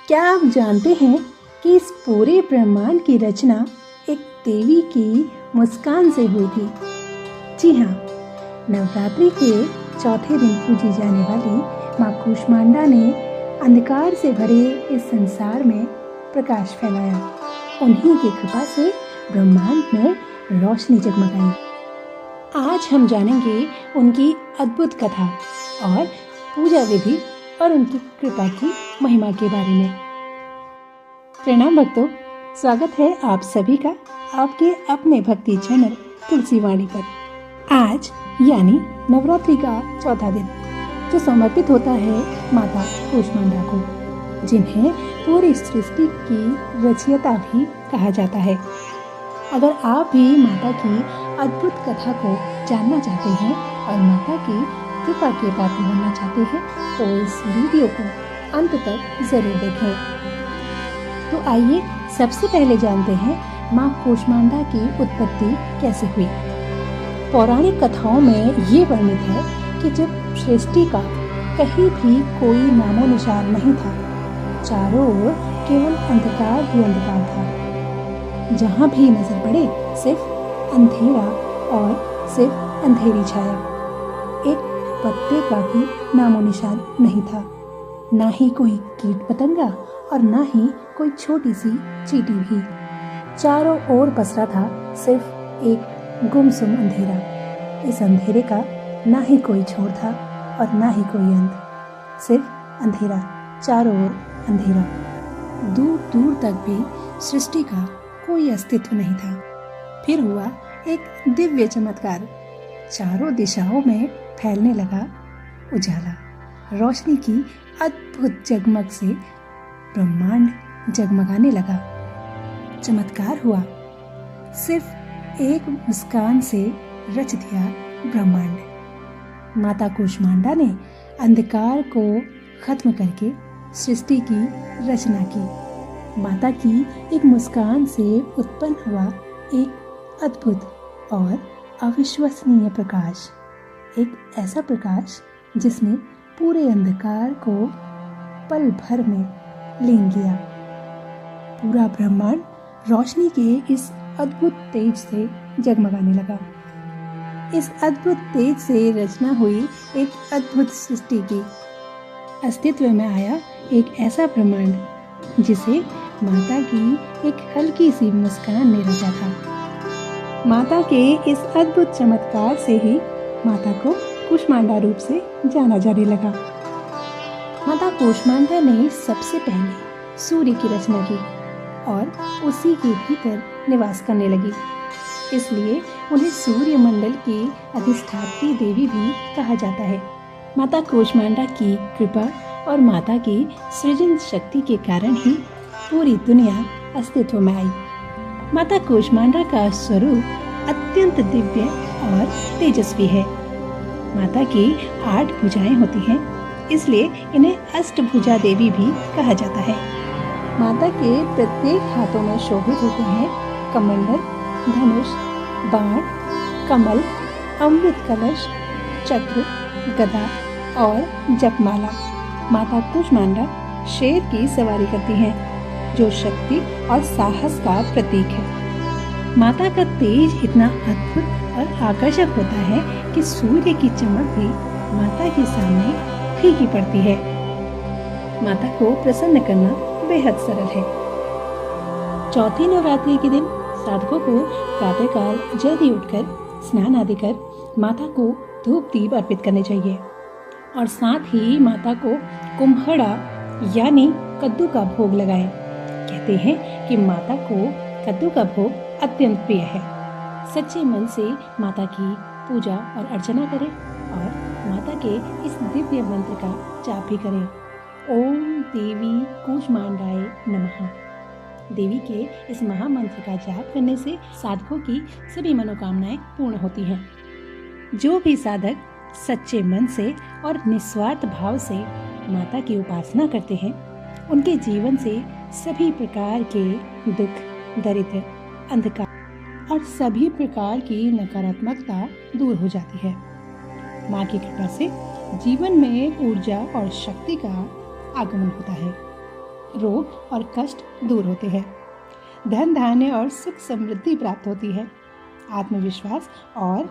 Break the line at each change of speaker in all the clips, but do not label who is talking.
क्या आप जानते हैं कि इस पूरे ब्रह्मांड की रचना एक देवी की मुस्कान से हुई थी? जी हाँ, नवरात्रि के चौथे दिन पूजी जाने वाली माँ कूष्मांडा ने अंधकार से भरे इस संसार में प्रकाश फैलाया। उन्हीं की कृपा से ब्रह्मांड में रोशनी जगमगाई। आज हम जानेंगे उनकी अद्भुत कथा और पूजा विधि और उनकी कृपा की महिमा के बारे में। प्रणाम भक्तों, स्वागत है आप सभी का आपके अपने भक्ति चैनल तुलसी वाणी पर। आज यानी नवरात्रि का चौथा दिन जो समर्पित होता है माता कूष्मांडा को, जिन्हें पूरी सृष्टि की रचयिता भी कहा जाता है। अगर आप भी माता की अद्भुत कथा को जानना चाहते हैं और माता की कृपा के पात्र बनना चाहते हैं तो इस वीडियो को अंत तक जरूर देखें। तो आइए सबसे पहले जानते हैं माँ कूष्मांडा की उत्पत्ति कैसे हुई। पौराणिक कथाओं में ये वर्णित है कि जब सृष्टि का कहीं भी कोई नामो निशान नहीं था, चारों ओर केवल अंधकार ही अंधकार था। जहाँ भी नजर पड़े सिर्फ अंधेरा और सिर्फ अंधेरी छाया। एक पत्ते का भी नामो निशान नहीं था, ना ही कोई कीट पतंगा और ना ही कोई छोटी सी चींटी भी। चारों ओर पसरा था सिर्फ एक गुमसुम अंधेरा। इस अंधेरे का ना ही कोई छोर था और ना ही कोई अंत, सिर्फ अंधेरा, चारों ओर अंधेरा। दूर दूर तक भी सृष्टि का कोई अस्तित्व नहीं था। फिर हुआ एक दिव्य चमत्कार। चारों दिशाओं में फैलने लगा उजाला। रोशनी की अद्भुत जगमग से ब्रह्मांड जगमगाने लगा। चमत्कार हुआ, सिर्फ एक मुस्कान से रच दिया ब्रह्मांड। माता कूष्मांडा ने अंधकार को खत्म करके सृष्टि की रचना की। माता की एक मुस्कान से उत्पन्न हुआ एक अद्भुत और अविश्वसनीय प्रकाश, एक ऐसा प्रकाश जिसने पूरे अंधकार को पल भर में लीन किया। पूरा ब्रह्मांड रोशनी के इस अद्भुत तेज से जगमगाने लगा। इस अद्भुत तेज से रचना हुई एक अद्भुत सृष्टि की अस्तित्व में आया एक ऐसा ब्रह्मांड जिसे माता की एक हल्की सी मुस्कान ने रचा था। माता के इस अद्भुत चमत्कार से ही माता को कूष्मांडा रूप से जाना जाने लगा। माता कूष्मांडा ने सबसे पहले सूर्य की रचना की और उसी के भीतर निवास करने लगी। इसलिए उन्हें सूर्य मंडल की अधिष्ठात्री देवी भी कहा जाता है। माता कूष्मांडा की कृपा और माता की सृजन शक्ति के कारण ही पूरी दुनिया अस्तित्व में आई। माता कूष्मांडा का स्वरूप अत्यंत दिव्य और तेजस्वी है। माता की 8 भुजाएं होती हैं, इसलिए इन्हें अष्टभुजा देवी भी कहा जाता है। माता के प्रत्येक हाथों में शोभित होते हैं कमंडल, धनुष, बाण, कमल, अमृत कलश, चक्र, गदा और जपमाला। माता कूष्मांडा शेर की सवारी करती हैं, जो शक्ति और साहस का प्रतीक है। माता का तेज इतना अद्भुत और आकर्षक होता है कि सूर्य की चमक भी माता के सामने फीकी पड़ती है। माता को प्रसन्न करना बेहद सरल है। चौथी नवरात्रि के दिन साधकों को प्रातःकाल जल्दी उठकर स्नान आदि कर माता को धूप दीप अर्पित करने चाहिए और साथ ही माता को कुम्हड़ा यानी कद्दू का भोग लगाएं। कहते हैं कि माता को कद्दू का भोग अत्यंत प्रिय है। सच्चे मन से माता की पूजा और अर्चना करें और माता के इस दिव्य मंत्र का जाप भी करें। ओम देवी कूष्मांडाय नमः। देवी के इस महामंत्र का जाप करने से साधकों की सभी मनोकामनाएं पूर्ण होती हैं। जो भी साधक सच्चे मन से और निस्वार्थ भाव से माता की उपासना करते हैं, उनके जीवन से सभी प्रकार के दुख, दरिद्र, अंधकार और सभी प्रकार की नकारात्मकता दूर हो जाती है। माँ की कृपा से जीवन में ऊर्जा और शक्ति का आगमन होता है। रोग और कष्ट दूर होते हैं, धन धान्य और सुख समृद्धि प्राप्त होती है, आत्मविश्वास और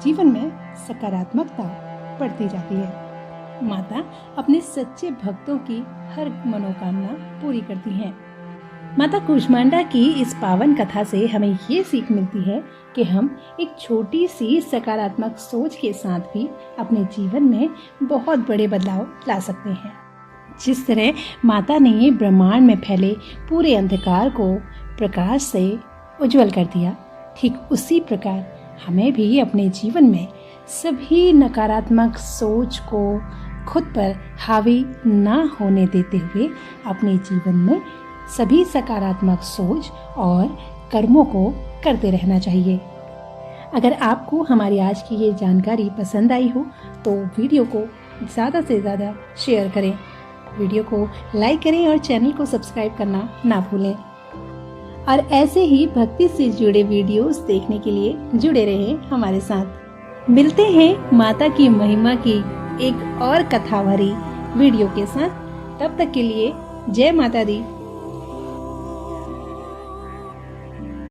जीवन में सकारात्मकता बढ़ती जाती है। माता अपने सच्चे भक्तों की हर मनोकामना पूरी करती हैं। माता कूष्मांडा की इस पावन कथा से हमें ये सीख मिलती है कि हम एक छोटी सी सकारात्मक सोच के साथ भी अपने जीवन में बहुत बड़े बदलाव ला सकते हैं। जिस तरह माता ने ब्रह्मांड में फैले पूरे अंधकार को प्रकाश से उज्जवल कर दिया, ठीक उसी प्रकार हमें भी अपने जीवन में सभी नकारात्मक सोच को खुद पर हावी ना होने देते हुए अपने जीवन में सभी सकारात्मक सोच और कर्मों को करते रहना चाहिए। अगर आपको हमारी आज की ये जानकारी पसंद आई हो तो वीडियो को ज़्यादा से ज़्यादा शेयर करें, वीडियो को लाइक करें और चैनल को सब्सक्राइब करना ना भूलें। और ऐसे ही भक्ति से जुड़े वीडियोस देखने के लिए जुड़े रहें हमारे साथ। मिलते हैं माता की महिमा की एक और कथा भरी वीडियो के साथ। तब तक के लिए जय माता दी।